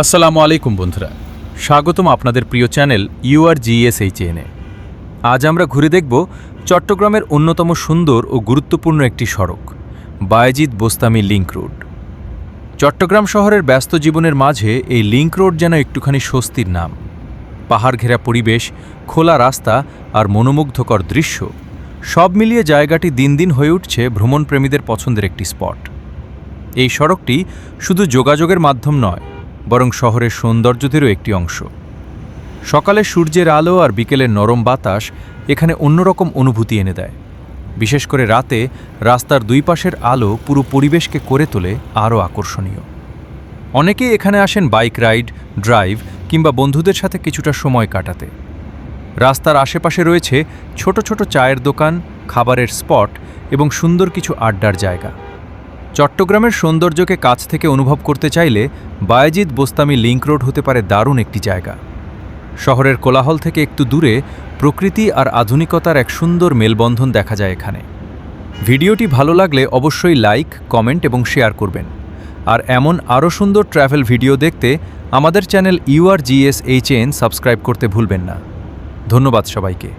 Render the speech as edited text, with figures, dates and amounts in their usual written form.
আসসালামু আলাইকুম বন্ধুরা, স্বাগতম আপনাদের প্রিয় চ্যানেল URGSHN-এ। আজ আমরা ঘুরে দেখব চট্টগ্রামের অন্যতম সুন্দর ও গুরুত্বপূর্ণ একটি সড়ক, বায়েজিদ বোস্তামি লিংক রোড। চট্টগ্রাম শহরের ব্যস্ত জীবনের মাঝে এই লিংক রোড যেন একটুখানি স্বস্তির নাম। পাহাড় ঘেরা পরিবেশ, খোলা রাস্তা আর মনোমুগ্ধকর দৃশ্য সব মিলিয়ে জায়গাটি দিন দিন হয়ে উঠছে ভ্রমণপ্রেমীদের পছন্দের একটি স্পট। এই সড়কটি শুধু যোগাযোগের মাধ্যম নয়, বরং শহরের সৌন্দর্যদেরও একটি অংশ। সকালে সূর্যের আলো আর বিকেলের নরম বাতাস এখানে অন্যরকম অনুভূতি এনে দেয়। বিশেষ করে রাতে রাস্তার দুই পাশের আলো পুরো পরিবেশকে করে তোলে আরও আকর্ষণীয়। অনেকেই এখানে আসেন বাইক রাইড, ড্রাইভ কিংবা বন্ধুদের সাথে কিছুটা সময় কাটাতে। রাস্তার আশেপাশে রয়েছে ছোট ছোট চায়ের দোকান, খাবারের স্পট এবং সুন্দর কিছু আড্ডার জায়গা। চট্টগ্রামের সৌন্দর্যকে কাছ থেকে অনুভব করতে চাইলে বায়েজিদ বোস্তামি লিংক রোড হতে পারে দারুণ একটি জায়গা। শহরের কোলাহল থেকে একটু দূরে প্রকৃতি আর আধুনিকতার এক সুন্দর মেলবন্ধন দেখা যায় এখানে। ভিডিওটি ভালো লাগলে অবশ্যই লাইক, কমেন্ট এবং শেয়ার করবেন। আর এমন আরও সুন্দর ট্রাভেল ভিডিও দেখতে আমাদের চ্যানেল URGSHN সাবস্ক্রাইব করতে ভুলবেন না। ধন্যবাদ সবাইকে।